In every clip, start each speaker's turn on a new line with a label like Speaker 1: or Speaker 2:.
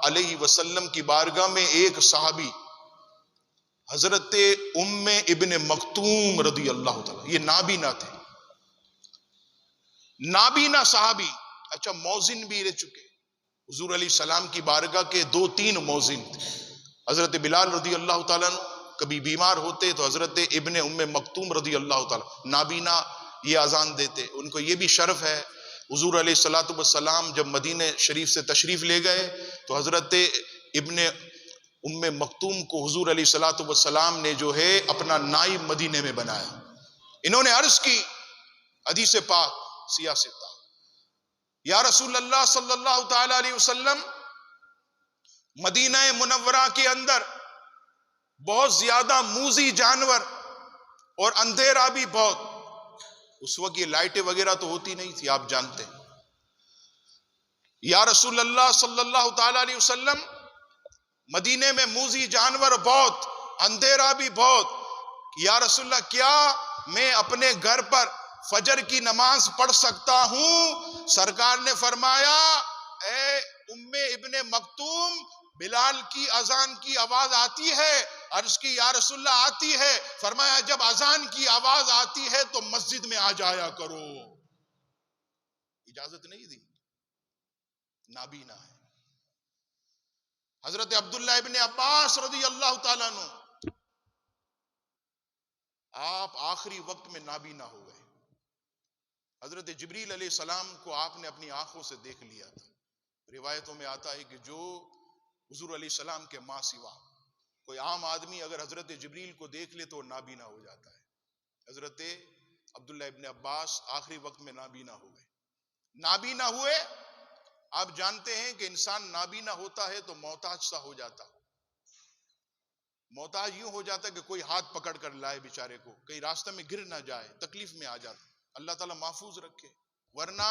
Speaker 1: علیہ وسلم کی بارگاہ میں ایک صحابی حضرت ام ابن مکتوم رضی اللہ تعالیٰ، یہ نابینا تھے، نابینا صحابی، اچھا موذن بھی رہ چکے، حضور علیہ السلام کی بارگاہ کے 2-3 موذن تھے، حضرت بلال رضی اللہ تعالیٰ عنہ کبھی بیمار ہوتے تو حضرت ابن ام مکتوم رضی اللہ تعالیٰ نابینا یہ اذان دیتے، ان کو یہ بھی شرف ہے۔ حضور علیہ الصلوۃ والسلام جب مدینہ شریف سے تشریف لے گئے تو حضرت ابن ام مکتوم کو حضور علیہ الصلوۃ والسلام نے جو ہے اپنا نائب مدینے میں بنایا۔ انہوں نے عرض کی حدیث پاک سیاستہ، یا رسول اللہ صلی اللہ تعالی علیہ وسلم، مدینہ منورہ کے اندر بہت زیادہ موذی جانور اور اندھیرا بھی بہت، اس وقت یہ لائٹیں وغیرہ تو ہوتی نہیں تھی، آپ جانتے ہیں۔ یا رسول اللہ صلی اللہ تعالی علیہ وسلم، مدینے میں موذی جانور بہت، اندھیرا بھی بہت، یا رسول اللہ کیا میں اپنے گھر پر فجر کی نماز پڑھ سکتا ہوں؟ سرکار نے فرمایا، اے ام ابن مکتوم، بلال کی اذان کی آواز آتی ہے؟ عرض کی یا رسول اللہ آتی ہے۔ فرمایا جب اذان کی آواز آتی ہے تو مسجد میں آ جایا کرو۔ اجازت نہیں دی، نابینا ہے۔ حضرت عبداللہ ابن عباس رضی اللہ تعالیٰ عنہ، آپ آخری وقت میں نابینا ہو گئے۔ حضرت جبریل علیہ السلام کو آپ نے اپنی آنکھوں سے دیکھ لیا تھا۔ روایتوں میں آتا ہے کہ جو حضور علیہ السلام کے ماں سوا کوئی عام آدمی اگر حضرت جبریل کو دیکھ لے تو وہ نابینا ہو جاتا ہے۔ حضرت عبداللہ ابن عباس آخری وقت میں نابینا ہو گئے۔ نابینا ہوئے، آپ جانتے ہیں کہ انسان نابینا ہوتا ہے تو محتاج سا ہو جاتا، محتاج یوں ہو جاتا ہے کہ کوئی ہاتھ پکڑ کر لائے بیچارے کو، کہیں راستے میں گر نہ جائے، تکلیف میں آ جاتا، اللہ تعالیٰ محفوظ رکھے، ورنہ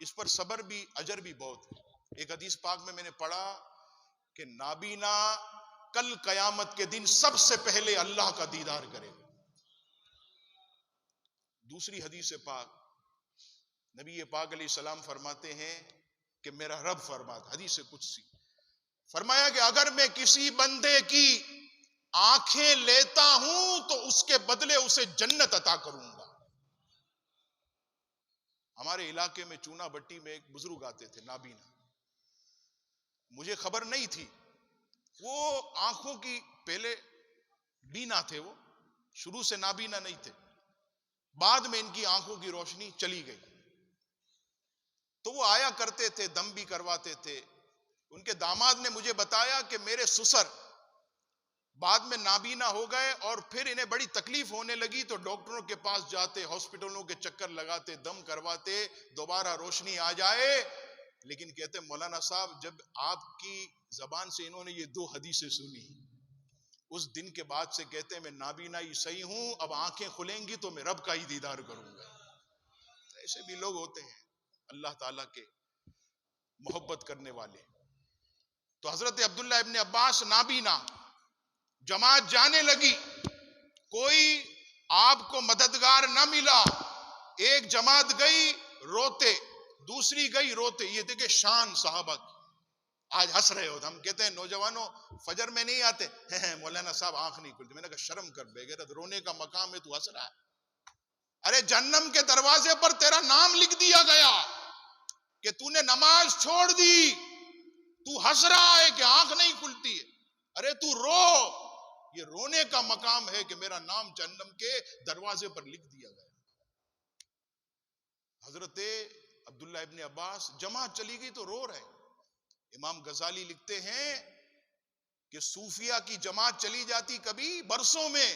Speaker 1: اس پر صبر بھی اجر بھی بہت ہے۔ ایک حدیث پاک میں نے پڑھا کہ نابینا کل قیامت کے دن سب سے پہلے اللہ کا دیدار کرے گا۔ دوسری حدیث پاک، نبی پاک علیہ السلام فرماتے ہیں کہ میرا رب فرماتا، حدیث قدسی، فرمایا کہ اگر میں کسی بندے کی آنکھیں لیتا ہوں تو اس کے بدلے اسے جنت عطا کروں گا۔ ہمارے علاقے میں چونا بٹی میں ایک بزرگ آتے تھے نابینا، مجھے خبر نہیں تھی، وہ آنکھوں کی پہلے بینا تھے، وہ شروع سے نابینا نہیں تھے، بعد میں ان کی آنکھوں کی روشنی چلی گئی، تو وہ آیا کرتے تھے، دم بھی کرواتے تھے۔ ان کے داماد نے مجھے بتایا کہ میرے سسر بعد میں نابینا ہو گئے اور پھر انہیں بڑی تکلیف ہونے لگی تو ڈاکٹروں کے پاس جاتے، ہاسپٹلوں کے چکر لگاتے، دم کرواتے، دوبارہ روشنی آ جائے، لیکن کہتے مولانا صاحب جب آپ کی زبان سے انہوں نے یہ 2 حدیثیں سنی، اس دن کے بعد سے کہتے ہیں میں نابینا ہی صحیح ہوں، اب آنکھیں کھلیں گی تو میں رب کا ہی دیدار کروں گا۔ ایسے بھی لوگ ہوتے ہیں اللہ تعالیٰ کے محبت کرنے والے۔ تو حضرت عبداللہ ابن عباس نابینا، جماعت جانے لگی، کوئی آپ کو مددگار نہ ملا، ایک جماعت گئی روتے، دوسری گئی روتے۔ یہ دیکھیں شان صحابہ کی۔ آج ہنس رہے ہو، ہم کہتے ہیں نوجوانوں فجر میں نہیں آتے، مولانا صاحب آنکھ نہیں کھلتی، میں نے کہا شرم کر، بے غیرت، رونے کا مقام ہے تو ہنس رہا ہے؟ ارے جہنم کے دروازے پر تیرا نام لکھ دیا گیا کہ تو نے نماز چھوڑ دی، تو ہنس رہا ہے کہ آنکھ نہیں کھلتی ہے، ارے تو رو، یہ رونے کا مقام ہے کہ میرا نام جہنم کے دروازے پر لکھ دیا گیا۔ حضرت عبداللہ ابن عباس، جماعت چلی گئی تو رو رہے۔ امام غزالی لکھتے ہیں کہ صوفیہ کی جماعت چلی جاتی کبھی برسوں میں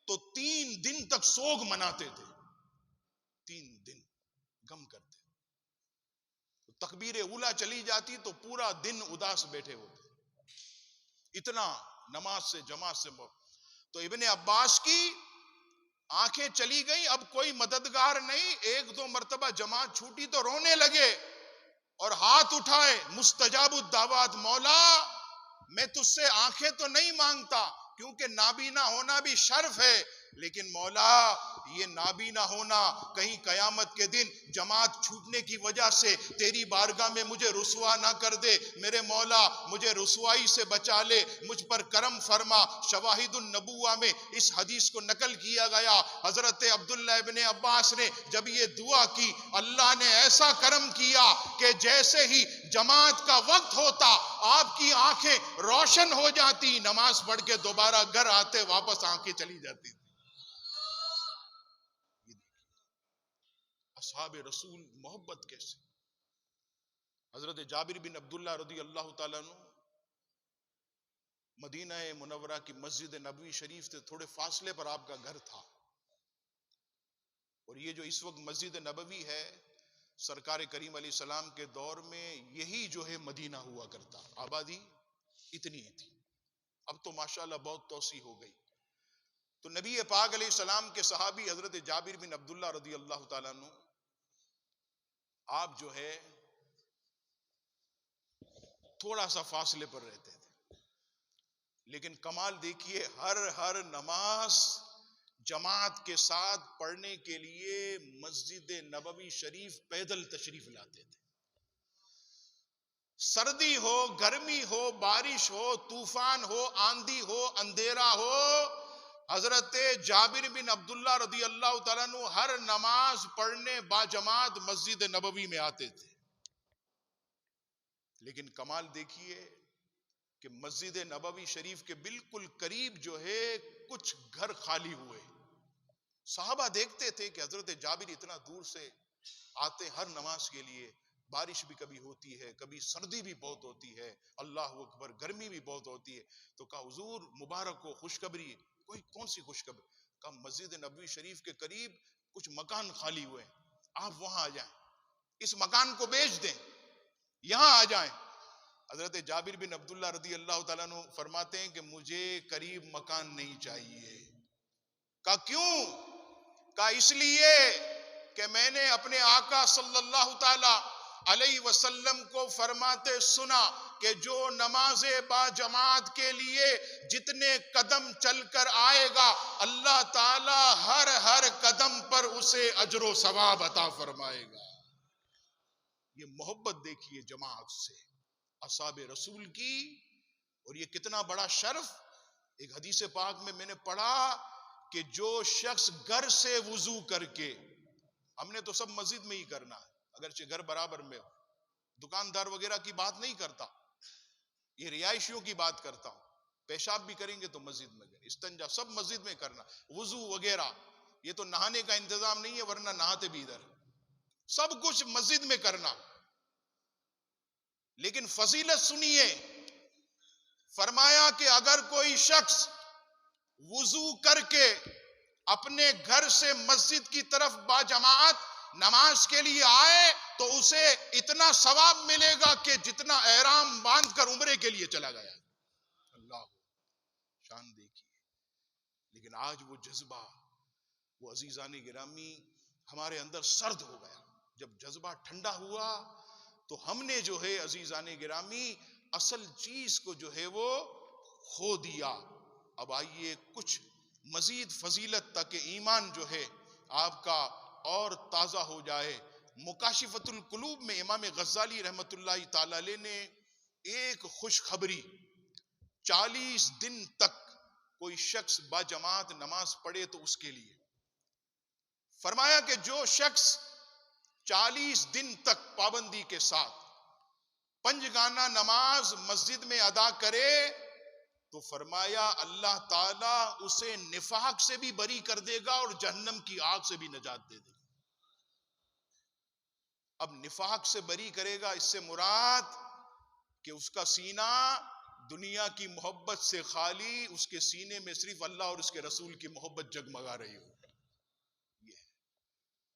Speaker 1: تو 3 دن تک سوگ مناتے تھے، 3 دن غم کرتے۔ تکبیر اولیٰ چلی جاتی تو پورا دن اداس بیٹھے ہوتے، اتنا نماز سے جماعت سے۔ تو ابن عباس کی آنکھیں چلی گئی، اب کوئی مددگار نہیں، 1-2 مرتبہ جماعت چھوٹی تو رونے لگے اور ہاتھ اٹھائے، مستجاب الدعوات، مولا میں تجھ سے آنکھیں تو نہیں مانگتا کیونکہ نابینا ہونا بھی شرف ہے، لیکن مولا یہ نابینا ہونا کہیں قیامت کے دن جماعت چھوٹنے کی وجہ سے تیری بارگاہ میں مجھے رسوا نہ کر دے. میرے مولا مجھے رسوائی سے بچا لے, مجھ پر کرم فرما. شواہد النبوہ میں اس حدیث کو نقل کیا گیا, حضرت عبداللہ ابن عباس نے جب یہ دعا کی, اللہ نے ایسا کرم کیا کہ جیسے ہی جماعت کا وقت ہوتا آپ کی آنکھیں روشن ہو جاتی, نماز پڑھ کے دوبارہ گھر آتے واپس آنکھیں چلی جاتی تھی. اصحاب رسول محبت کیسے. حضرت جابر بن عبداللہ رضی اللہ تعالیٰ عنہ مدینہ منورہ کی مسجد نبوی شریف سے تھوڑے فاصلے پر آپ کا گھر تھا, اور یہ جو اس وقت مسجد نبوی ہے سرکار کریم علیہ السلام کے دور میں یہی جو ہے مدینہ ہوا کرتا, آبادی اتنی ہی تھی. اب تو ماشاءاللہ بہت توسیع ہو گئی. تو نبی پاک علیہ السلام کے صحابی حضرت جابر بن عبداللہ رضی اللہ تعالیٰ عنہ آپ جو ہے تھوڑا سا فاصلے پر رہتے تھے, لیکن کمال دیکھیے ہر نماز جماعت کے ساتھ پڑھنے کے لیے مسجد نبوی شریف پیدل تشریف لاتے تھے. سردی ہو, گرمی ہو, بارش ہو, طوفان ہو, آندھی ہو, اندھیرا ہو, حضرت جابر بن عبداللہ رضی اللہ تعالیٰ عنہ ہر نماز پڑھنے باجماعت مسجد نبوی میں آتے تھے. لیکن کمال دیکھیے کہ مسجد نبوی شریف کے بالکل قریب جو ہے کچھ گھر خالی ہوئے. صحابہ دیکھتے تھے کہ حضرت جابر اتنا دور سے آتے ہر نماز کے لیے, بارش بھی کبھی ہوتی ہے, کبھی سردی بھی بہت ہوتی ہے, اللہ اکبر, گرمی بھی بہت ہوتی ہے. تو کہا حضور مبارک ہو, خوشخبری. کوئی کون سی خوشخبری؟ کہا مسجد نبوی شریف کے قریب کچھ مکان خالی ہوئے ہیں, آپ وہاں آ جائیں, اس مکان کو بیچ دیں, یہاں آ جائیں. حضرت جابر بن عبداللہ رضی اللہ تعالیٰ عنہ فرماتے ہیں کہ مجھے قریب مکان نہیں چاہیے. کہا کیوں؟ کہا اس لیے کہ میں نے اپنے آقا صلی اللہ تعالی علیہ وسلم کو فرماتے سنا کہ جو نماز با جماعت کے لیے جتنے قدم چل کر آئے گا اللہ تعالی ہر قدم پر اسے اجر و ثواب عطا فرمائے گا. یہ محبت دیکھیے جماعت سے, اصحاب رسول کی, اور یہ کتنا بڑا شرف. ایک حدیث پاک میں نے پڑھا کہ جو شخص گھر سے وضو کر کے, ہم نے تو سب مسجد میں ہی کرنا ہے اگرچہ گھر برابر میں ہو, دکاندار وغیرہ کی بات نہیں کرتا, یہ رہائشیوں کی بات کرتا ہوں. پیشاب بھی کریں گے تو مسجد میں کریں, استنجا سب مسجد میں کرنا, وضو وغیرہ. یہ تو نہانے کا انتظام نہیں ہے ورنہ نہاتے بھی ادھر, سب کچھ مسجد میں کرنا. لیکن فضیلت سنیے, فرمایا کہ اگر کوئی شخص وضو کر کے اپنے گھر سے مسجد کی طرف باجماعت نماز کے لیے آئے تو اسے اتنا ثواب ملے گا کہ جتنا احرام باندھ کر عمرے کے لیے چلا گیا. اللہ شان دیکھیے. لیکن آج وہ جذبہ, وہ عزیزان گرامی ہمارے اندر سرد ہو گیا. جب جذبہ ٹھنڈا ہوا تو ہم نے جو ہے عزیزان گرامی اصل چیز کو جو ہے وہ کھو دیا. اب آئیے کچھ مزید فضیلت تاکہ ایمان جو ہے آپ کا اور تازہ ہو جائے. مکاشفۃ القلوب میں امام غزالی رحمت اللہ تعالی علیہ نے ایک خوشخبری, 40 دن تک کوئی شخص باجماعت نماز پڑھے تو اس کے لیے فرمایا کہ جو شخص 40 دن تک پابندی کے ساتھ پنجگانہ نماز مسجد میں ادا کرے تو فرمایا اللہ تعالیٰ اسے نفاق سے بھی بری کر دے گا اور جہنم کی آگ سے بھی نجات دے دے گا. اب نفاق سے بری کرے گا, اس سے مراد کہ اس کا سینہ دنیا کی محبت سے خالی, اس کے سینے میں صرف اللہ اور اس کے رسول کی محبت جگمگا رہی ہو.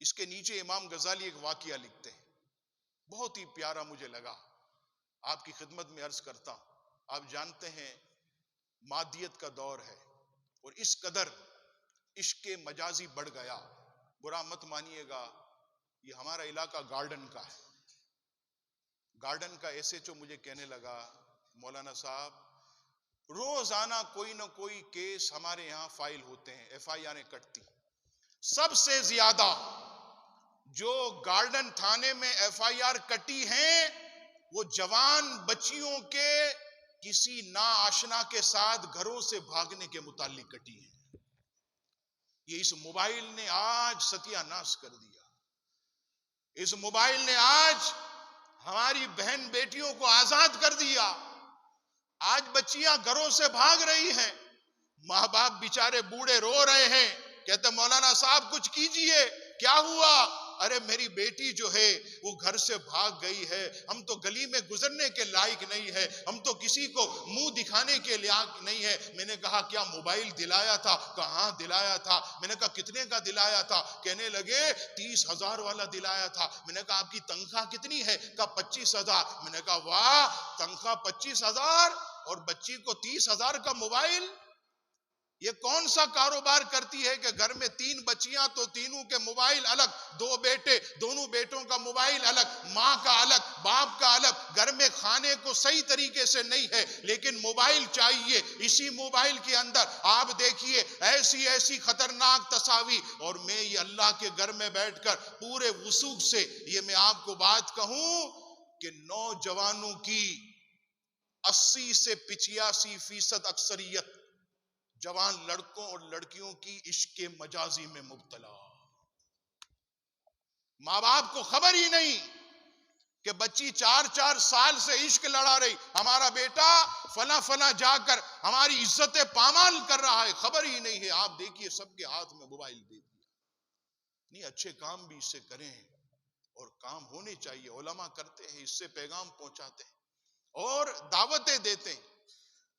Speaker 1: اس کے نیچے امام غزالی ایک واقعہ لکھتے ہیں, بہت ہی پیارا مجھے لگا, آپ کی خدمت میں عرض کرتا ہوں. آپ جانتے ہیں مادیت کا دور ہے اور اس قدر عشق مجازی بڑھ گیا, برا مت مانیے گا, یہ ہمارا علاقہ گارڈن کا ہے. گارڈن کا ایس ایچ او مجھے کہنے لگا مولانا صاحب روزانہ کوئی نہ کوئی کیس ہمارے یہاں فائل ہوتے ہیں، ایف آئی آریں کٹتی. سب سے زیادہ جو گارڈن تھانے میں ایف آئی آر کٹی ہیں وہ جوان بچیوں کے کسی ناآشنا کے ساتھ گھروں سے بھاگنے کے متعلق کٹی ہیں. یہ اس موبائل نے آج ستیہ ناش کر دیا. اس موبائل نے آج ہماری بہن بیٹیوں کو آزاد کر دیا. آج بچیاں گھروں سے بھاگ رہی ہیں، ماں باپ بیچارے بوڑھے رو رہے ہیں، کہتے مولانا صاحب کچھ کیجئے، کیا ہوا؟ ارے میری بیٹی جو ہے وہ گھر سے بھاگ گئی ہے، ہم تو گلی میں گزرنے کے لائق نہیں ہے، ہم تو کسی کو منہ دکھانے کے لائق نہیں ہے. میں نے کہا کیا موبائل دلایا تھا؟ کہاں دلایا تھا؟ میں نے کہا کتنے کا دلایا تھا؟ کہنے لگے 30,000 والا دلایا تھا. میں نے کہا آپ کی تنخواہ کتنی ہے؟ کہا 25,000. میں نے کہا واہ، تنخواہ 25,000 اور بچی کو 30,000 کا موبائل. یہ کون سا کاروبار کرتی ہے کہ گھر میں 3 بچیاں تو تینوں کے موبائل الگ، 2 بیٹے دونوں بیٹوں کا موبائل الگ، ماں کا الگ باپ کا الگ، گھر میں کھانے کو صحیح طریقے سے نہیں ہے لیکن موبائل چاہیے. اسی موبائل کے اندر آپ دیکھیے ایسی ایسی خطرناک تصاویر. اور میں یہ اللہ کے گھر میں بیٹھ کر پورے وثوق سے یہ میں آپ کو بات کہوں کہ نوجوانوں کی 80 سے 85% اکثریت جوان لڑکوں اور لڑکیوں کی عشق مجازی میں مبتلا. ماں باپ کو خبر ہی نہیں کہ بچی 4 سال سے عشق لڑا رہی، ہمارا بیٹا فلاں فلاں جا کر ہماری عزت پامال کر رہا ہے، خبر ہی نہیں ہے. آپ دیکھیے سب کے ہاتھ میں موبائل دے دیا. نہیں، اچھے کام بھی اس سے کریں اور کام ہونے چاہیے، علماء کرتے ہیں، اس سے پیغام پہنچاتے ہیں اور دعوتیں دیتے ہیں.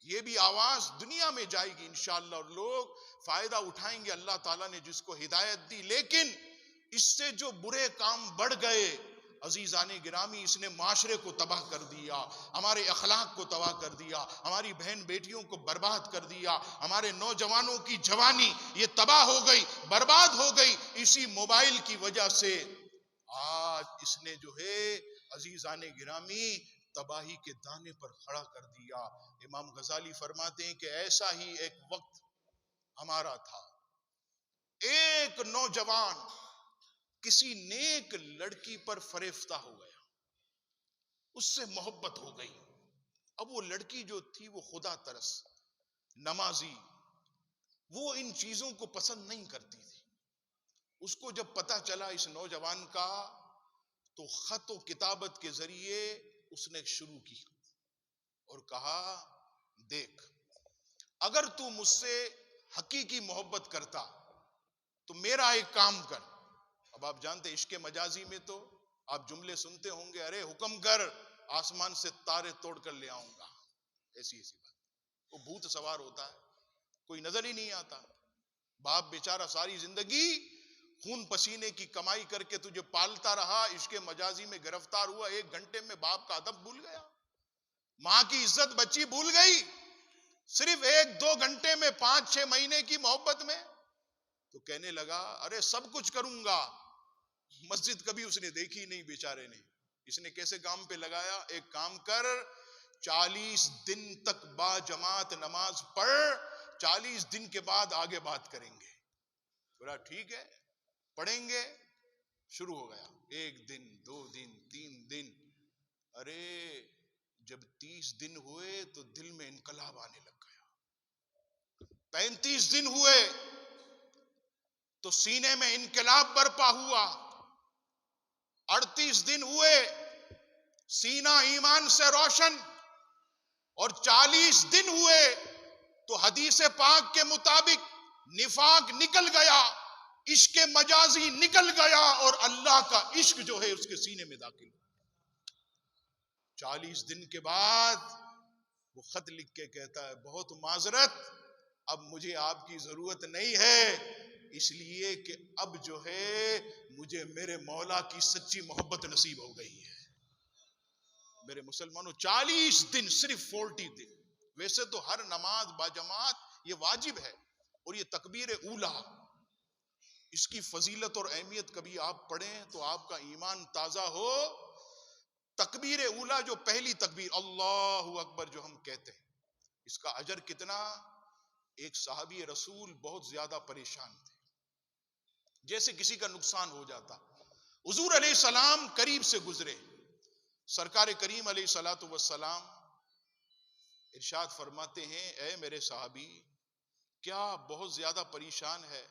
Speaker 1: یہ بھی آواز دنیا میں جائے گی انشاءاللہ اور لوگ فائدہ اٹھائیں گے، اللہ تعالیٰ نے جس کو ہدایت دی. لیکن اس سے جو برے کام بڑھ گئے عزیزان گرامی، اس نے معاشرے کو تباہ کر دیا، ہمارے اخلاق کو تباہ کر دیا، ہماری بہن بیٹیوں کو برباد کر دیا، ہمارے نوجوانوں کی جوانی یہ تباہ ہو گئی، برباد ہو گئی اسی موبائل کی وجہ سے. آج اس نے جو ہے عزیزان گرامی تباہی کے دانے پر کھڑا کر دیا. امام غزالی فرماتے ہیں کہ ایسا ہی ایک وقت ہمارا تھا، ایک نوجوان کسی نیک لڑکی پر فریفتہ ہو گیا، اس سے محبت ہو گئی. اب وہ لڑکی جو تھی وہ خدا ترس، نمازی، وہ ان چیزوں کو پسند نہیں کرتی تھی. اس کو جب پتہ چلا اس نوجوان کا تو خط و کتابت کے ذریعے اس نے شروع کی اور کہا دیکھ اگر تو مجھ سے حقیقی محبت کرتا تو میرا ایک کام کر. اب آپ جانتے عشق مجازی میں تو آپ جملے سنتے ہوں گے، ارے حکم کر آسمان سے تارے توڑ کر لے آؤں گا، ایسی ایسی بات. وہ بھوت سوار ہوتا ہے، کوئی نظر ہی نہیں آتا. باپ بیچارہ ساری زندگی خون پسینے کی کمائی کر کے تجھے پالتا رہا، عشق مجازی میں گرفتار ہوا، 1 گھنٹے میں باپ کا ادب بھول گیا، ماں کی عزت بچی بھول گئی، صرف 1-2 گھنٹے میں 5-6 مہینے کی محبت میں. تو کہنے لگا ارے سب کچھ کروں گا. مسجد کبھی اس نے دیکھی نہیں بیچارے نے. اس نے کیسے کام پہ لگایا، ایک کام کر 40 دن تک با جماعت نماز پڑھ، 40 دن کے بعد آگے بات کریں گے. بولا ٹھیک ہے پڑھیں گے. شروع ہو گیا، 1 دن 2 دن 3 دن. ارے جب 30 دن ہوئے تو دل میں انقلاب آنے لگ گیا. 35 دن ہوئے تو سینے میں انقلاب برپا ہوا. 38 دن ہوئے سینہ ایمان سے روشن، اور 40 دن ہوئے تو حدیث پاک کے مطابق نفاق نکل گیا، عشق مجازی نکل گیا اور اللہ کا عشق جو ہے اس کے سینے میں داخل ہوا. 40 دن کے بعد وہ خط لکھ کے کہتا ہے بہت معذرت، اب مجھے آپ کی ضرورت نہیں ہے، اس لیے کہ اب جو ہے مجھے میرے مولا کی سچی محبت نصیب ہو گئی ہے. میرے مسلمانوں 40 دن، صرف 40 دن. ویسے تو ہر نماز باجماعت یہ واجب ہے، اور یہ تکبیر اولا اس کی فضیلت اور اہمیت کبھی آپ پڑھیں تو آپ کا ایمان تازہ ہو. تکبیر اولا جو پہلی تکبیر اللہ اکبر جو ہم کہتے ہیں، اس کا اجر کتنا؟ ایک صحابی رسول بہت زیادہ پریشان تھے، جیسے کسی کا نقصان ہو جاتا، حضور علیہ السلام قریب سے گزرے، سرکار کریم علیہ الصلوۃ والسلام ارشاد فرماتے ہیں اے میرے صحابی کیا بہت زیادہ پریشان ہے؟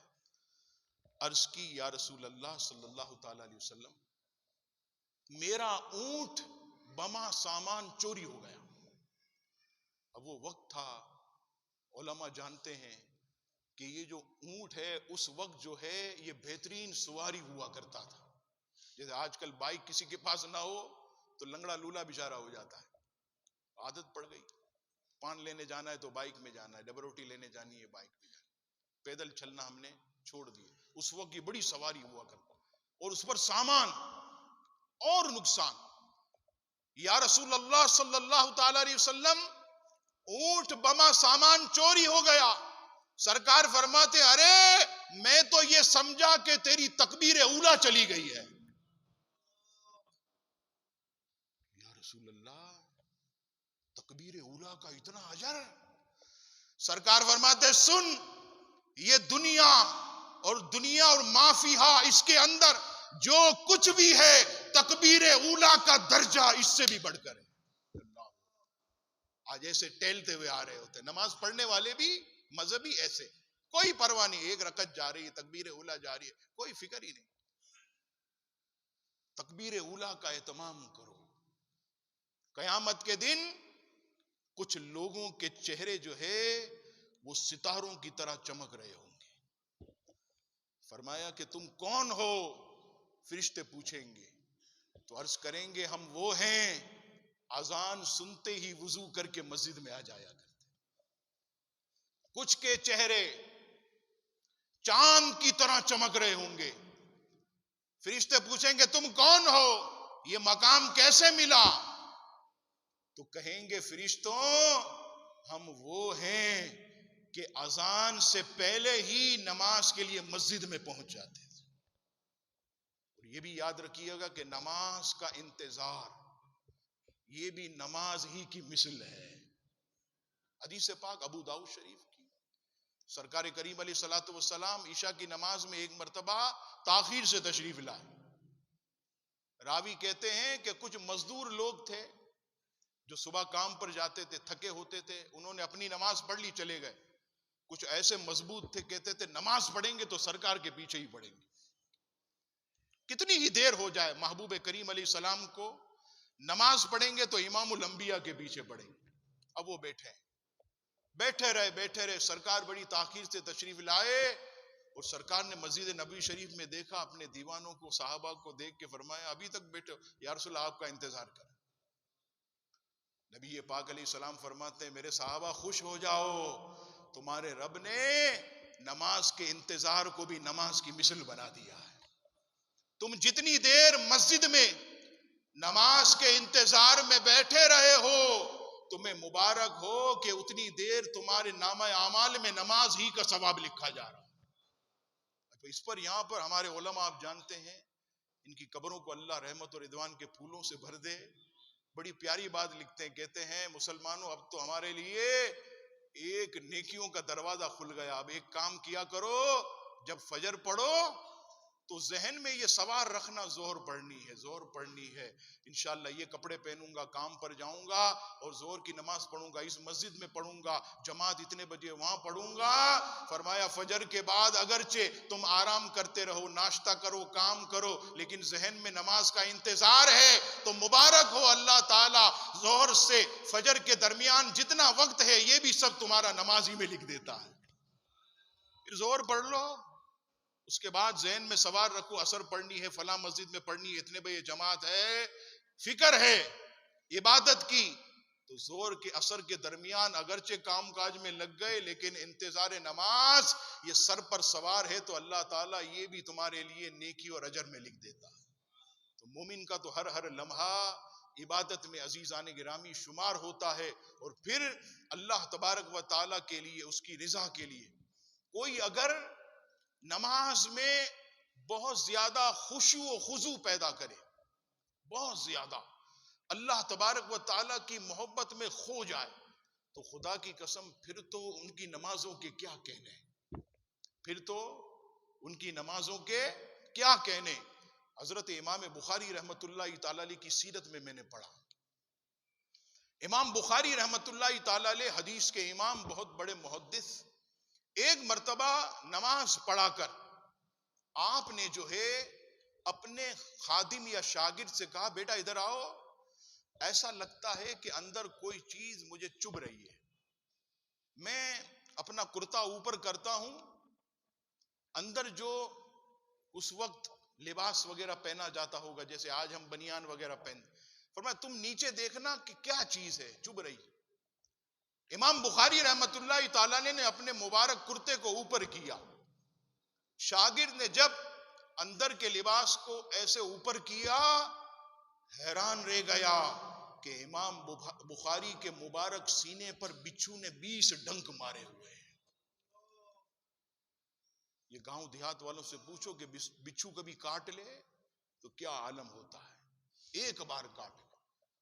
Speaker 1: عرض کی یا رسول اللہ صلی اللہ تعالی علیہ وسلم میرا اونٹ بما سامان چوری ہو گیا۔ اب وہ وقت تھا، علماء جانتے ہیں کہ یہ جو اونٹ ہے اس وقت جو ہے یہ بہترین سواری ہوا کرتا تھا، جیسے آج کل بائک کسی کے پاس نہ ہو تو لنگڑا لولا بیچارہ ہو جاتا ہے، عادت پڑ گئی، پان لینے جانا ہے تو بائک میں جانا ہے، ڈبل روٹی لینے جانی ہے بائک میں جانا، پیدل چلنا ہم نے چھوڑ دیا۔ اس وقت یہ بڑی سواری ہوا کرتا اور اس پر سامان اور نقصان۔ یا رسول اللہ صلی اللہ تعالی علیہ وسلم اونٹ بما سامان چوری ہو گیا، سرکار فرماتے ارے میں تو یہ سمجھا کہ تیری تکبیر اولا چلی گئی ہے۔ یا رسول اللہ تکبیر اولا کا اتنا اجر؟ سرکار فرماتے سن، یہ دنیا اور ما فیہا، اس کے اندر جو کچھ بھی ہے تکبیر اولا کا درجہ اس سے بھی بڑھ کر ہے۔ آج ایسے ٹہلتے ہوئے آ رہے ہوتے، نماز پڑھنے والے بھی مذہبی ایسے، کوئی پرواہ نہیں، ایک رکعت جا رہی ہے، تکبیر اولا جا رہی ہے، کوئی فکر ہی نہیں۔ تکبیر اولا کا اہتمام کرو۔ قیامت کے دن کچھ لوگوں کے چہرے جو ہے وہ ستاروں کی طرح چمک رہے ہوں گے۔ فرمایا کہ تم کون ہو؟ فرشتے پوچھیں گے تو عرض کریں گے ہم وہ ہیں اذان سنتے ہی وضو کر کے مسجد میں آ جایا کرتے۔ کچھ کے چہرے چاند کی طرح چمک رہے ہوں گے، فرشتے پوچھیں گے تم کون ہو، یہ مقام کیسے ملا؟ تو کہیں گے فرشتوں ہم وہ ہیں کہ اذان سے پہلے ہی نماز کے لیے مسجد میں پہنچ جاتے تھے۔ اور یہ بھی یاد رکھیے گا کہ نماز کا انتظار یہ بھی نماز ہی کی مثل ہے۔ حدیث پاک ابو داؤد شریف کی، سرکار کریم علیہ الصلوۃ والسلام عشاء کی نماز میں ایک مرتبہ تاخیر سے تشریف لائے۔ راوی کہتے ہیں کہ کچھ مزدور لوگ تھے جو صبح کام پر جاتے تھے، تھکے ہوتے تھے، انہوں نے اپنی نماز پڑھ لی، چلے گئے۔ کچھ ایسے مضبوط تھے، کہتے تھے نماز پڑھیں گے تو سرکار کے پیچھے ہی پڑھیں گے، کتنی ہی دیر ہو جائے محبوب کریم علیہ السلام کو نماز پڑھیں گے تو امام الانبیاء کے پیچھے پڑھیں گے۔ اب وہ بیٹھے رہے، سرکار بڑی تاخیر سے تشریف لائے اور سرکار نے مسجد نبوی شریف میں دیکھا، اپنے دیوانوں کو، صحابہ کو دیکھ کے فرمایا ابھی تک بیٹھے ہو؟ یا رسول اللہ آپ کا انتظار کر۔ نبی پاک علیہ السلام فرماتے ہیں میرے صحابہ خوش ہو جاؤ، تمہارے رب نے نماز کے انتظار کو بھی نماز کی مثل بنا دیا ہے۔ تم جتنی دیر مسجد میں نماز کے انتظار میں بیٹھے رہے ہو تمہیں مبارک ہو کہ اتنی دیر تمہارے نامہ اعمال میں نماز ہی کا ثواب لکھا جا رہا ہے۔ اس پر یہاں پر ہمارے علماء آپ جانتے ہیں ان کی قبروں کو اللہ رحمت اور رضوان کے پھولوں سے بھر دے، بڑی پیاری بات لکھتے ہیں، کہتے ہیں مسلمانوں اب تو ہمارے لیے ایک نیکیوں کا دروازہ کھل گیا، اب ایک کام کیا کرو، جب فجر پڑھو تو ذہن میں یہ سوار رکھنا ظہر پڑھنی ہے، انشاءاللہ یہ کپڑے پہنوں گا، کام پر جاؤں گا اور ظہر کی نماز پڑھوں گا، اس مسجد میں پڑھوں گا، جماعت اتنے بجے وہاں پڑھوں گا۔ فرمایا فجر کے بعد اگرچہ تم آرام کرتے رہو، ناشتہ کرو، کام کرو، لیکن ذہن میں نماز کا انتظار ہے تو مبارک ہو، اللہ تعالیٰ ظہر سے فجر کے درمیان جتنا وقت ہے یہ بھی سب تمہارا نماز ہی میں لکھ دیتا ہے۔ پھر ظہر پڑھ لو، اس کے بعد ذہن میں سوار رکھو عصر پڑھنی ہے، فلاں مسجد میں پڑھنی ہے، اتنے بجے جماعت ہے، فکر ہے عبادت کی، تو ظہر کے عصر کے درمیان اگرچہ کام کاج میں لگ گئے لیکن انتظار نماز یہ سر پر سوار ہے تو اللہ تعالیٰ یہ بھی تمہارے لیے نیکی اور اجر میں لکھ دیتا ہے۔ تو مومن کا تو ہر لمحہ عبادت میں عزیزان گرامی شمار ہوتا ہے، اور پھر اللہ تبارک و تعالیٰ کے لیے، اس کی رضا کے لیے کوئی اگر نماز میں بہت زیادہ خشوع و خضوع پیدا کرے، بہت زیادہ اللہ تبارک و تعالیٰ کی محبت میں کھو جائے، تو خدا کی قسم پھر تو ان کی نمازوں کے کیا کہنے، پھر تو ان کی نمازوں کے کیا کہنے۔ حضرت امام بخاری رحمت اللہ تعالی علیہ کی سیرت میں نے پڑھا، امام بخاری رحمت اللہ تعالی علیہ حدیث کے امام، بہت بڑے محدث، ایک مرتبہ نماز پڑھا کر آپ نے جو ہے اپنے خادم یا شاگرد سے کہا، بیٹا ادھر آؤ، ایسا لگتا ہے کہ اندر کوئی چیز مجھے چبھ رہی ہے، میں اپنا کرتا اوپر کرتا ہوں، اندر جو اس وقت لباس وغیرہ پہنا جاتا ہوگا، جیسے آج ہم بنیان وغیرہ پہنتے، فرمایا تم نیچے دیکھنا کہ کیا چیز ہے چبھ رہی۔ امام بخاری رحمت اللہ تعالی نے اپنے مبارک کرتے کو اوپر کیا، شاگرد نے جب اندر کے لباس کو ایسے اوپر کیا، حیران رہ گیا کہ امام بخاری کے مبارک سینے پر بچھو نے 20 ڈنک مارے ہوئے ہیں۔ یہ گاؤں دیہات والوں سے پوچھو کہ بچھو کبھی کاٹ لے تو کیا عالم ہوتا ہے، ایک بار کاٹ لے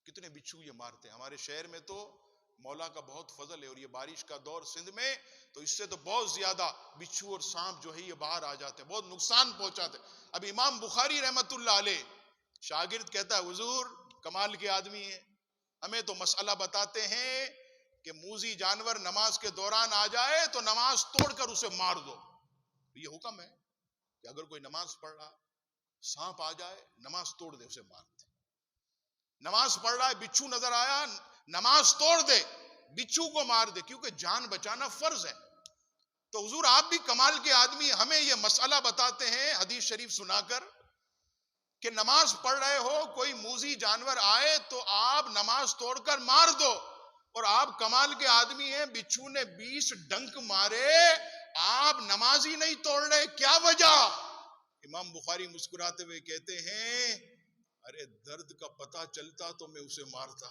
Speaker 1: کتنے بچھو یہ مارتے ہیں۔ ہمارے شہر میں تو مولا کا بہت فضل ہے، اور یہ بارش کا دور سندھ میں، تو اس سے تو بہت زیادہ بچھو اور سانپ جو ہے یہ باہر آ جاتے ہیں، بہت نقصان پہنچاتے ہیں۔ اب امام بخاری رحمت اللہ علیہ، شاگرد کہتا ہے حضور کمال کے آدمی ہیں، ہمیں تو مسئلہ بتاتے ہیں کہ موذی جانور نماز کے دوران آ جائے تو نماز توڑ کر اسے مار دو، یہ حکم ہے کہ اگر کوئی نماز پڑھ رہا سانپ آ جائے نماز توڑ دے، اسے مار دے۔ نماز پڑھ رہا ہے بچھو نظر آیا نماز توڑ دے، بچھو کو مار دے، کیونکہ جان بچانا فرض ہے۔ تو حضور آپ بھی کمال کے آدمی، ہمیں یہ مسئلہ بتاتے ہیں حدیث شریف سنا کر کہ نماز پڑھ رہے ہو کوئی موذی جانور آئے تو آپ نماز توڑ کر مار دو، اور آپ کمال کے آدمی ہیں، بچھو نے 20 ڈنک مارے، آپ نماز ہی نہیں توڑ رہے، کیا وجہ؟ امام بخاری مسکراتے ہوئے کہتے ہیں ارے درد کا پتہ چلتا تو میں اسے مارتا،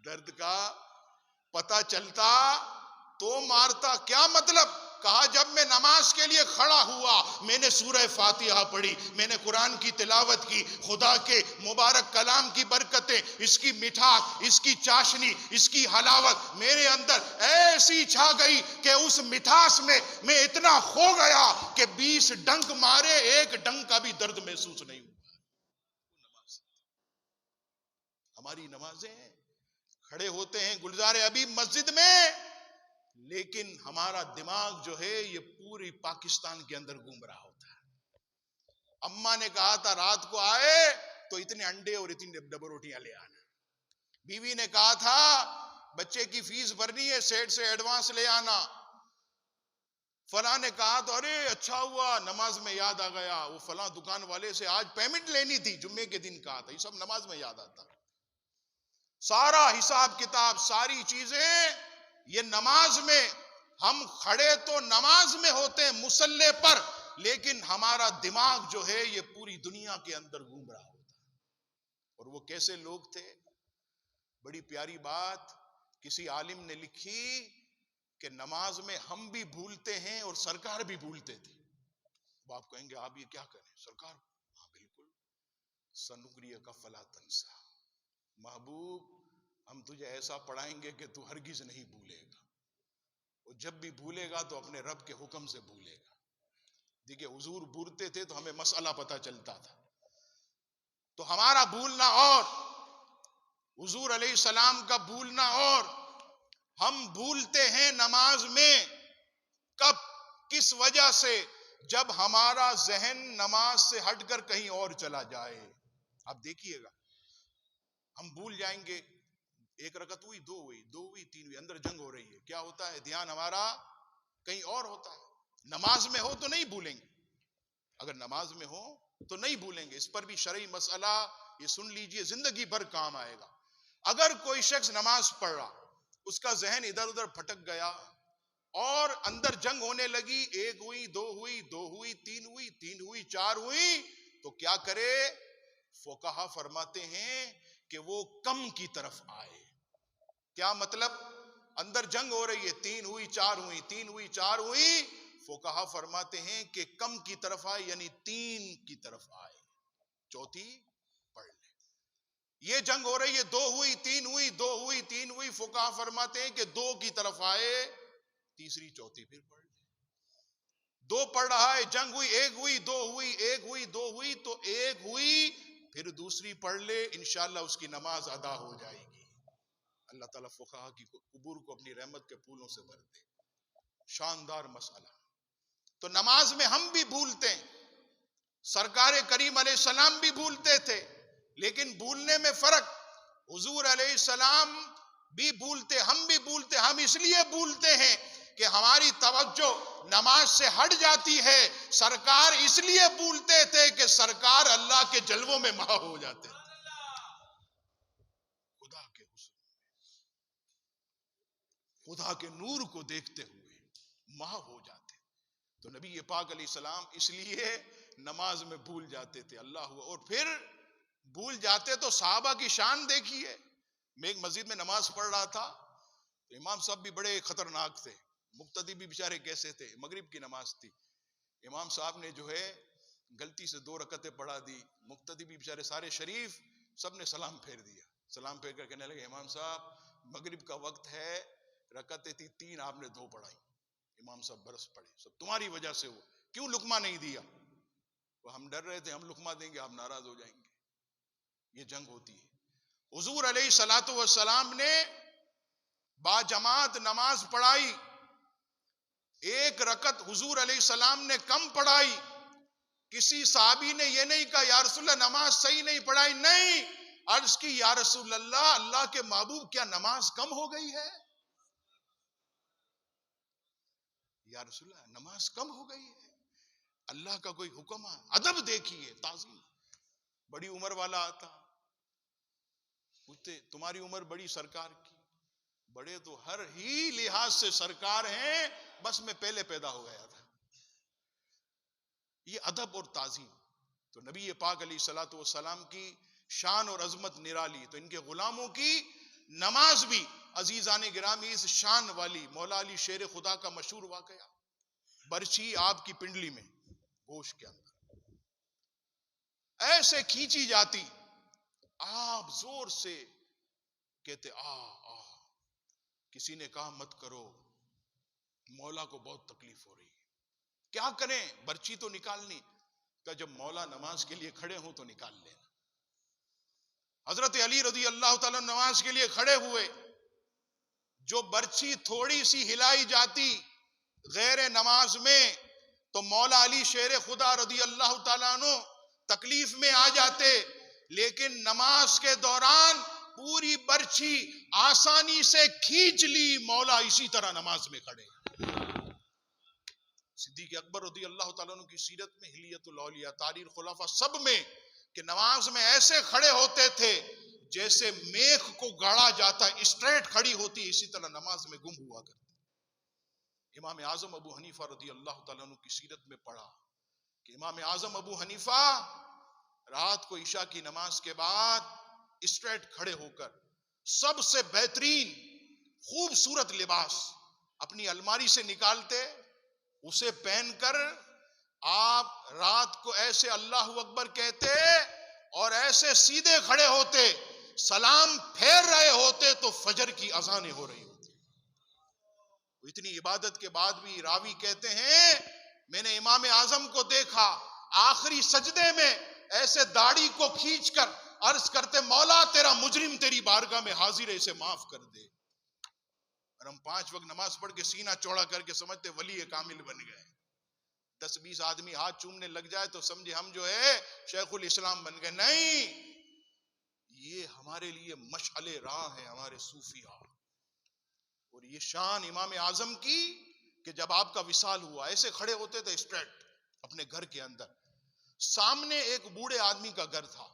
Speaker 1: درد کا پتہ چلتا تو مارتا۔ کیا مطلب؟ کہا جب میں نماز کے لیے کھڑا ہوا، میں نے سورہ فاتحہ پڑھی، میں نے قرآن کی تلاوت کی، خدا کے مبارک کلام کی برکتیں، اس کی مٹھاس، اس کی چاشنی، اس کی حلاوت میرے اندر ایسی چھا گئی کہ اس مٹھاس میں میں اتنا کھو گیا کہ 20 ڈنک مارے، ایک ڈنک کا بھی درد محسوس نہیں ہوا۔ ہماری نمازیں کھڑے ہوتے ہیں گلزار حبیب مسجد میں، لیکن ہمارا دماغ جو ہے یہ پوری پاکستان کے اندر گھوم رہا ہوتا ہے۔ اماں نے کہا تھا رات کو آئے تو اتنے انڈے اور اتنی ڈبل روٹیاں لے آنا، بیوی نے کہا تھا بچے کی فیس بھرنی ہے سیٹ سے ایڈوانس لے آنا، فلاں نے کہا تو ارے اچھا ہوا نماز میں یاد آ گیا، وہ فلاں دکان والے سے آج پیمنٹ لینی تھی، جمعے کے دن کہا تھا، یہ سب نماز میں یاد آتا۔ سارا حساب کتاب، ساری چیزیں یہ نماز میں، ہم کھڑے تو نماز میں ہوتے ہیں مصلی پر، لیکن ہمارا دماغ جو ہے یہ پوری دنیا کے اندر گھوم رہا ہوتا ہے۔ اور وہ کیسے لوگ تھے؟ بڑی پیاری بات کسی عالم نے لکھی کہ نماز میں ہم بھی بھولتے ہیں اور سرکار بھی بھولتے تھے۔ اب آپ کہیں گے آپ یہ کیا کریں سرکار؟ ہاں بالکل، سنقریک فلا تنسا، محبوب ہم تجھے ایسا پڑھائیں گے کہ تو ہرگز نہیں بھولے گا، اور جب بھی بھولے گا تو اپنے رب کے حکم سے بھولے گا۔ دیکھیں حضور بھولتے تھے تو ہمیں مسئلہ پتہ چلتا تھا، تو ہمارا بھولنا اور حضور علیہ السلام کا بھولنا اور، ہم بھولتے ہیں نماز میں کب، کس وجہ سے؟ جب ہمارا ذہن نماز سے ہٹ کر کہیں اور چلا جائے۔ آپ دیکھیے گا ہم بھول جائیں گے، ایک رکعت ہوئی، دو ہوئی، دو ہوئی، تین ہوئی، اندر جنگ ہو رہی ہے، کیا ہوتا ہے؟ دھیان ہمارا کہیں اور ہوتا ہے۔ نماز میں ہو تو نہیں بھولیں گے، اگر نماز میں ہو تو نہیں بھولیں گے۔ اس پر بھی شرعی مسئلہ یہ سن لیجئے، زندگی بھر کام آئے گا۔ اگر کوئی شخص نماز پڑھ رہا، اس کا ذہن ادھر ادھر پھٹک گیا اور اندر جنگ ہونے لگی، ایک ہوئی، دو ہوئی، دو ہوئی، تین ہوئی، تین ہوئی، چار ہوئی، تو کیا کرے؟ فقہا فرماتے ہیں کہ وہ کم کی طرف آئے۔ کیا مطلب؟ اندر جنگ ہو رہی ہے، تین ہوئی، چار ہوئی، تین ہوئی، چار ہوئی، فقہا فرماتے ہیں کہ کم کی طرف آئے، یعنی تین کی طرف آئے، چوتھی پڑھ لے۔ یہ جنگ ہو رہی ہے، دو ہوئی، تین ہوئی، دو ہوئی، تین ہوئی، فقہا فرماتے ہیں کہ 2 کی طرف آئے، تیسری چوتھی پھر پڑھ لے. 2 پڑھ رہا ہے، جنگ ہوئی، 1 ہوئی 2 ہوئی، 1 ہوئی 2 ہوئی، تو 1 ہوئی پھر دوسری پڑھ لے، انشاءاللہ اس کی نماز ادا ہو جائے گی. اللہ تعالیٰ فقہا کی قبور کو اپنی رحمت کے پھولوں سے بھر دے. شاندار مسئلہ. تو نماز میں ہم بھی بھولتے ہیں، سرکار کریم علیہ السلام بھی بھولتے تھے، لیکن بھولنے میں فرق. حضور علیہ السلام بھی بھولتے، ہم بھی بھولتے. ہم اس لیے بھولتے ہیں کہ ہماری توجہ نماز سے ہٹ جاتی ہے. سرکار اس لیے بھولتے تھے کہ سرکار اللہ کے جلووں میں مہو ہو جاتے تھے، خدا کے حسن، خدا کے نور کو دیکھتے ہوئے مہو ہو جاتے. تو نبی پاک علیہ السلام اس لیے نماز میں بھول جاتے تھے. اللہ ہوا. اور پھر بھول جاتے تو صحابہ کی شان دیکھیے. میں ایک مسجد میں نماز پڑھ رہا تھا، تو امام صاحب بھی بڑے خطرناک تھے، مقتدی بھی بیچارے کیسے تھے. مغرب کی نماز تھی، امام صاحب نے جو ہے غلطی سے 2 رکعتیں پڑھا دی. مقتدی بھی بیچارے سارے شریف، سب نے سلام پھیر دیا. سلام پھیر کر کہنے لگے امام صاحب مغرب کا وقت ہے، رکعتیں تھی 3، آپ نے 2 پڑھائی. امام صاحب برس پڑے، سب تمہاری وجہ سے ہو، کیوں لقمہ نہیں دیا؟ وہ ہم ڈر رہے تھے ہم لقمہ دیں گے آپ ناراض ہو جائیں گے. یہ جنگ ہوتی ہے. حضور علیہ الصلوۃ والسلام نے با جماعت نماز پڑھائی، 1 رکعت حضور علیہ السلام نے کم پڑھائی. کسی صحابی نے یہ نہیں کہا یا رسول اللہ نماز صحیح نہیں پڑھائی، نہیں، عرض کی یا رسول اللہ، اللہ کے محبوب کیا نماز کم ہو گئی ہے؟ یا رسول اللہ نماز کم ہو گئی ہے، اللہ کا کوئی حکم ہے؟ ادب دیکھیے، تعظیم. بڑی عمر والا آتا، پوچھتے تمہاری عمر بڑی سرکار کی. بڑے تو ہر ہی لحاظ سے سرکار ہیں، بس میں پہلے پیدا ہو گیا تھا. یہ ادب اور تعظیم. تو نبی پاک علیہ الصلوۃ والسلام کی شان اور عظمت نرالی. تو ان کے غلاموں کی نماز بھی عزیزان گرامی اس شان والی. مولا علی شیر خدا کا مشہور واقعہ، برچھی آپ کی پنڈلی میں گوشت کے اندر ایسے کھینچی جاتی، آپ زور سے کہتے آ. کسی نے کہا مت کرو، مولا کو بہت تکلیف ہو رہی ہے. کیا کریں؟ برچی تو نکالنی. کہ جب مولا نماز کے لیے کھڑے ہوں تو نکال لینا. حضرت علی رضی اللہ تعالیٰ نماز کے لیے کھڑے ہوئے، جو برچی تھوڑی سی ہلائی جاتی غیر نماز میں تو مولا علی شیر خدا رضی اللہ تعالیٰ عنہ تکلیف میں آ جاتے. لیکن نماز کے دوران پوری برچی آسانی سے کھینچ لی، مولا اسی طرح نماز میں کھڑے. صدیق اکبر رضی اللہ تعالیٰ عنہ کی سیرت میں حلیت الاولیاء، تاریخ خلفاء سب میں کہ نماز میں ایسے کھڑے ہوتے تھے جیسے میخ کو گاڑا جاتا ہے، اسٹریٹ کھڑی ہوتی ہے، اسی طرح نماز میں گم ہوا کرتے. امام اعظم ابو حنیفہ رضی اللہ تعالیٰ عنہ کی سیرت میں پڑھا کہ امام اعظم ابو حنیفہ رات کو عشاء کی نماز کے بعد اسٹریٹ کھڑے ہو کر سب سے بہترین خوبصورت لباس اپنی الماری سے نکالتے، اسے پہن کر آپ رات کو ایسے اللہ اکبر کہتے اور ایسے سیدھے کھڑے ہوتے، سلام پھیر رہے ہوتے تو فجر کی اذانیں ہو رہی ہوتی. اتنی عبادت کے بعد بھی راوی کہتے ہیں میں نے امام اعظم کو دیکھا آخری سجدے میں ایسے داڑھی کو کھینچ کر عرض کرتے مولا تیرا مجرم تیری بارگاہ میں حاضر ہے، اسے معاف کر دے. اور ہم 5 وقت نماز پڑھ کے سینہ چوڑا کر کے سمجھتے ولی کامل بن گئے. 10-20 آدمی ہاتھ چومنے لگ جائے تو سمجھے ہم جو ہے شیخ الاسلام بن گئے. نہیں، یہ ہمارے لیے مشعل راہ ہے، ہمارے صوفیاء. اور یہ شان امام اعظم کی کہ جب آپ کا وصال ہوا ایسے کھڑے ہوتے تھے اسٹریٹ اپنے گھر کے اندر. سامنے ایک بوڑھے آدمی کا گھر تھا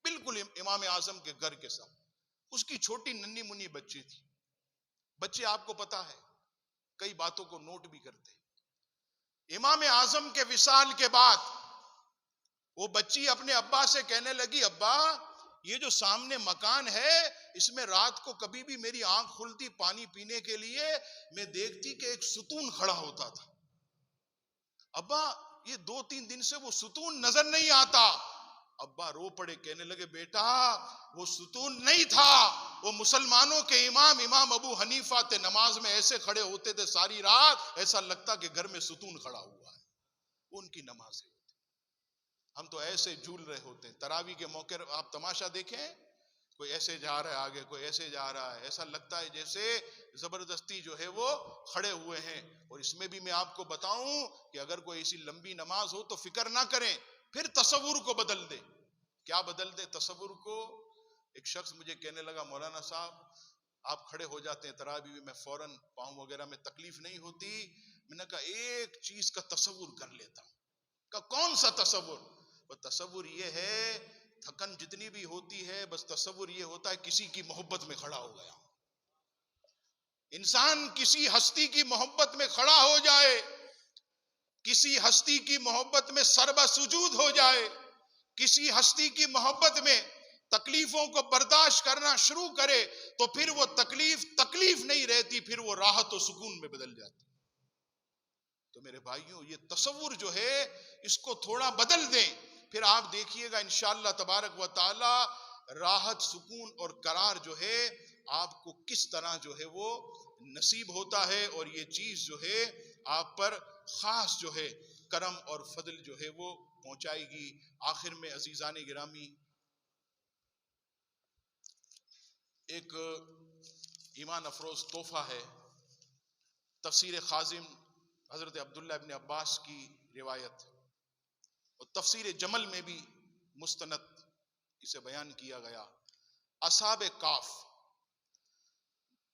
Speaker 1: بالکل امام اعظم کے گھر کے ساتھ. اس کی چھوٹی ننھی منی بچی تھی. بچے آپ کو پتا ہے کئی باتوں کو نوٹ بھی کرتے. امام اعظم کے وصال کے بعد وہ بچی اپنے ابا سے کہنے لگی ابا یہ جو سامنے مکان ہے اس میں رات کو کبھی بھی میری آنکھ کھلتی پانی پینے کے لیے میں دیکھتی کہ ایک ستون کھڑا ہوتا تھا. ابا یہ 2-3 دن سے وہ ستون نظر نہیں آتا. ابا رو پڑے, کہنے لگے بیٹا وہ ستون نہیں تھا, وہ مسلمانوں کے امام ابو حنیفہ تھے, نماز میں ایسے کھڑے ہوتے تھے ساری رات ایسا لگتا کہ گھر میں ستون کھڑا ہوا ہے, ان کی نمازیں ہوتی. ہم تو ایسے جھول رہے ہوتے ہیں. تراویح کے موقع آپ تماشا دیکھیں, کوئی ایسے جا رہا ہے آگے, کوئی ایسے جا رہا ہے, ایسا لگتا ہے جیسے زبردستی جو ہے وہ کھڑے ہوئے ہیں. اور اس میں بھی میں آپ کو بتاؤں کہ اگر کوئی ایسی لمبی نماز ہو تو فکر نہ کریں, پھر تصور کو بدل دے. کیا بدل دے تصور کو؟ ایک شخص مجھے کہنے لگا مولانا صاحب آپ کھڑے ہو جاتے ہیں تراویح میں, میں فوراً پاؤں وغیرہ میں تکلیف نہیں ہوتی. میں نے کہا ایک چیز کا تصور کر لیتا ہوں. کہ کون سا تصور؟ وہ تصور یہ ہے تھکن جتنی بھی ہوتی ہے بس تصور یہ ہوتا ہے کسی کی محبت میں کھڑا ہو گیا. انسان کسی ہستی کی محبت میں کھڑا ہو جائے, کسی ہستی کی محبت میں سربہ سجود ہو جائے, کسی ہستی کی محبت میں تکلیفوں کو برداشت کرنا شروع کرے, تو پھر وہ تکلیف نہیں رہتی, پھر وہ راحت و سکون میں بدل جاتی. تو میرے بھائیوں یہ تصور جو ہے اس کو تھوڑا بدل دیں, پھر آپ دیکھیے گا انشاءاللہ تبارک و تعالی راحت سکون اور قرار جو ہے آپ کو کس طرح جو ہے وہ نصیب ہوتا ہے, اور یہ چیز جو ہے آپ پر خاص جو ہے کرم اور فضل جو ہے وہ پہنچائے گی. آخر میں عزیزان گرامی ایک ایمان افروز تحفہ ہے, تفسیر خازن حضرت عبداللہ ابن عباس کی روایت, اور تفسیر جمل میں بھی مستند اسے بیان کیا گیا. اصحاب کاف,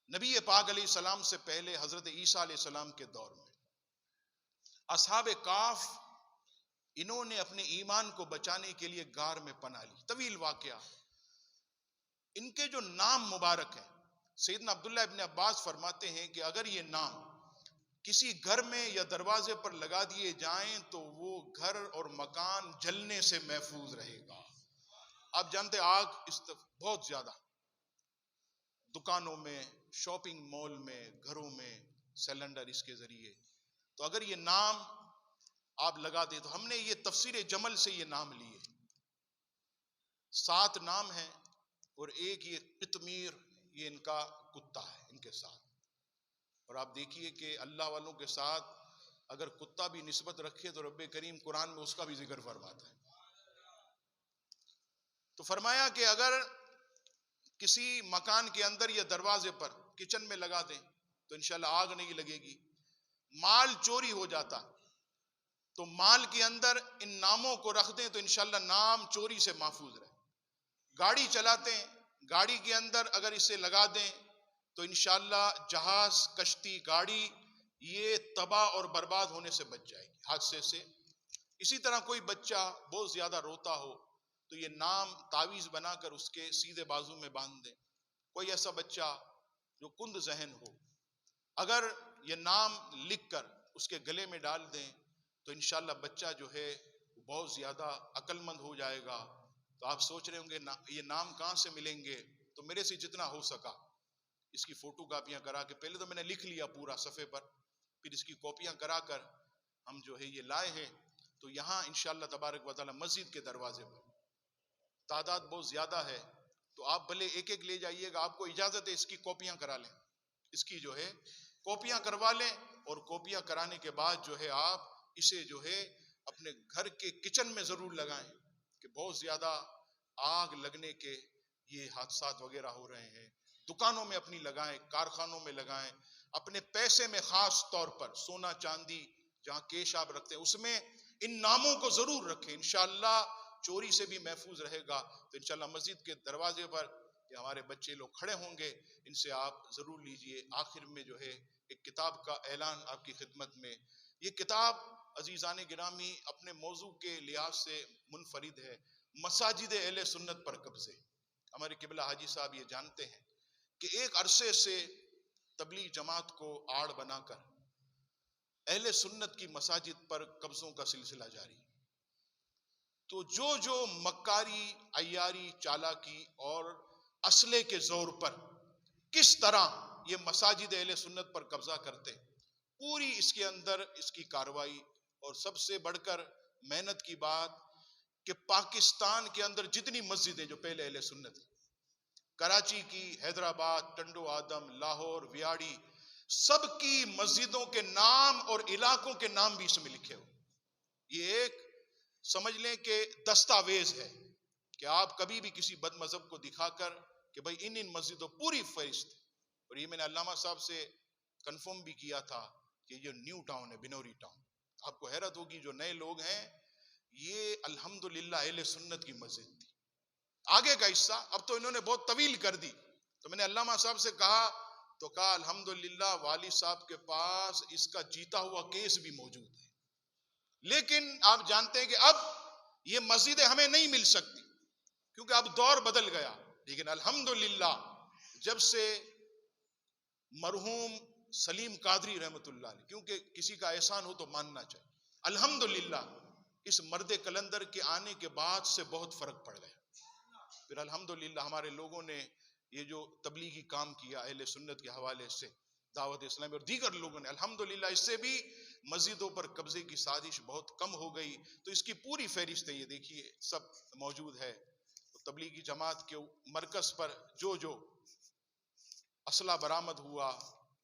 Speaker 1: نبی پاک علیہ السلام سے پہلے حضرت عیسیٰ علیہ السلام کے دور میں اصحاب کاف انہوں نے اپنے ایمان کو بچانے کے لیے غار میں پناہ لی. طویل واقعہ. ان کے جو نام مبارک ہیں, سیدنا عبداللہ ابن عباس فرماتے ہیں کہ اگر یہ نام کسی گھر میں یا دروازے پر لگا دیے جائیں تو وہ گھر اور مکان جلنے سے محفوظ رہے گا. آپ جانتے آگ بہت زیادہ دکانوں میں, شاپنگ مال میں, گھروں میں سلنڈر اس کے ذریعے, تو اگر یہ نام آپ لگا دیں تو ہم نے یہ تفسیر جمل سے یہ نام لیے. 7 نام ہیں اور ایک یہ قطمیر, یہ ان کا کتا ہے ان کے ساتھ. اور آپ دیکھیے کہ اللہ والوں کے ساتھ اگر کتا بھی نسبت رکھے تو رب کریم قرآن میں اس کا بھی ذکر فرماتا ہے. تو فرمایا کہ اگر کسی مکان کے اندر یا دروازے پر کچن میں لگا دیں تو انشاءاللہ آگ نہیں لگے گی. مال چوری ہو جاتا تو مال کے اندر ان ناموں کو رکھ دیں تو انشاءاللہ نام چوری سے محفوظ رہے. گاڑی چلاتے ہیں, گاڑی کے اندر اگر اسے لگا دیں تو انشاءاللہ جہاز, کشتی, گاڑی یہ تباہ اور برباد ہونے سے بچ جائے گی, حادثے سے. اسی طرح کوئی بچہ بہت زیادہ روتا ہو تو یہ نام تعویذ بنا کر اس کے سیدھے بازو میں باندھ دیں. کوئی ایسا بچہ جو کند ذہن ہو, اگر یہ نام لکھ کر اس کے گلے میں ڈال دیں تو انشاءاللہ بچہ جو ہے بہت زیادہ عقل مند ہو جائے گا. تو آپ سوچ رہے ہوں گے یہ نام کہاں سے ملیں گے؟ تو میرے سے جتنا ہو سکا اس کی فوٹو کاپیاں کرا کے, پہلے تو میں نے لکھ لیا پورا صفحے پر, پھر اس کی کاپیاں کرا کر ہم جو ہے یہ لائے ہیں. تو یہاں انشاءاللہ تبارک و تعالی مسجد کے دروازے پر تعداد بہت زیادہ ہے, تو آپ بھلے ایک ایک لے جائیے گا, آپ کو اجازت ہے اس کی کاپیاں کرا لیں, اس کی جو ہے کاپیاں کروا لیں, اور کاپیاں کرانے کے بعد جو ہے آپ اسے جو ہے اپنے گھر کے کچن میں ضرور لگائیں, کہ بہت زیادہ آگ لگنے کے یہ حادثات وغیرہ ہو رہے ہیں. دکانوں میں اپنی لگائیں, کارخانوں میں لگائیں, اپنے پیسے میں خاص طور پر سونا چاندی جہاں کیش آپ رکھتے ہیں اس میں ان ناموں کو ضرور رکھیں, انشاءاللہ چوری سے بھی محفوظ رہے گا. تو انشاءاللہ مسجد کے دروازے پر یہ ہمارے بچے لوگ کھڑے ہوں گے, ان سے آپ ضرور لیجئے. آخر میں جو ہے ایک کتاب کا اعلان آپ کی خدمت میں. یہ کتاب عزیزان گرامی اپنے موضوع کے لحاظ سے منفرد ہے, مساجد اہل سنت پر قبضے. ہمارے قبلہ حاجی صاحب یہ جانتے ہیں کہ ایک عرصے سے تبلیغ جماعت کو آڑ بنا کر اہل سنت کی مساجد پر قبضوں کا سلسلہ جاری. تو جو مکاری, عیاری, چالاکی اور اسلحے کے زور پر کس طرح یہ مساجد اہل سنت پر قبضہ کرتے, پوری اس کے اندر اس کی کاروائی. اور سب سے بڑھ کر محنت کی بات, کہ پاکستان کے اندر جتنی مسجدیں جو پہلے اہل سنت، کراچی کی، حیدرآباد، ٹنڈو آدم، لاہور، ویاڑی، سب کی مسجدوں کے نام اور علاقوں کے نام بھی اس میں لکھے ہو. یہ ایک سمجھ لیں کہ دستاویز ہے کہ آپ کبھی بھی کسی بد مذہب کو دکھا کر کہ بھئی ان مسجدوں پوری فہرست. اور یہ میں نے علامہ صاحب سے کنفرم بھی کیا تھا کہ یہ نیو ٹاؤن ہے، بنوری ٹاؤن. آپ کو حیرت ہوگی جو نئے لوگ ہیں، یہ الحمدللہ اہل سنت کی مسجد تھی. آگے کا حصہ اب تو انہوں نے بہت طویل کر دی. تو میں نے علامہ صاحب سے کہا تو کہا الحمدللہ والد صاحب کے پاس اس کا جیتا ہوا کیس بھی موجود ہے. لیکن آپ جانتے ہیں کہ اب یہ مسجدیں ہمیں نہیں مل سکتی کیونکہ اب دور بدل گیا. لیکن الحمدللہ جب سے مرحوم سلیم قادری رحمت اللہ علیہ، کیونکہ کسی کا احسان ہو تو ماننا چاہیے، الحمدللہ اس مرد کلندر کے آنے کے بعد سے بہت فرق پڑ گیا. پھر الحمدللہ ہمارے لوگوں نے یہ جو تبلیغی کام کیا اہل سنت کے حوالے سے، دعوت اسلامی اور دیگر لوگوں نے، الحمدللہ اس سے بھی مسجدوں پر قبضے کی سازش بہت کم ہو گئی. تو اس کی پوری فہرست ہے، یہ دیکھیے سب موجود ہے. تبلیغی جماعت کے مرکز پر جو جو اسلحہ برآمد ہوا،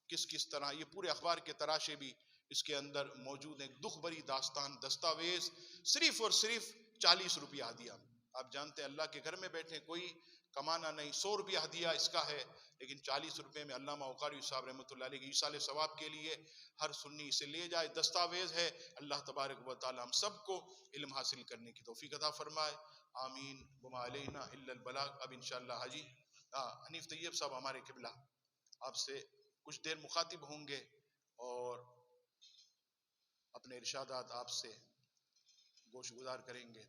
Speaker 1: کس کس طرح، یہ پورے اخبار کے تراشے بھی اس کے اندر موجود ہیں. دکھ بری داستان، دستاویز، صرف اور صرف 40 روپیہ ہدیہ. آپ جانتے ہیں اللہ کے گھر میں بیٹھے کوئی کمانا نہیں، 100 روپیہ ہدیہ اس کا ہے، لیکن 40 روپے میں علامہ اوقاری صاحب رحمۃ اللہ علیہ کی ایصال ثواب کے لیے ہر سنی اسے لے جائے. دستاویز ہے. اللہ تبارک و تعالی ہم سب کو علم حاصل کرنے کی توفیق عطا فرمائے. آمین. وما علینا الا البلاغ. اب انشاءاللہ حاجی حنیف طیب صاحب ہمارے قبلہ آپ سے کچھ دیر مخاطب ہوں گے اور اپنے ارشادات آپ سے گوش گزار کریں گے.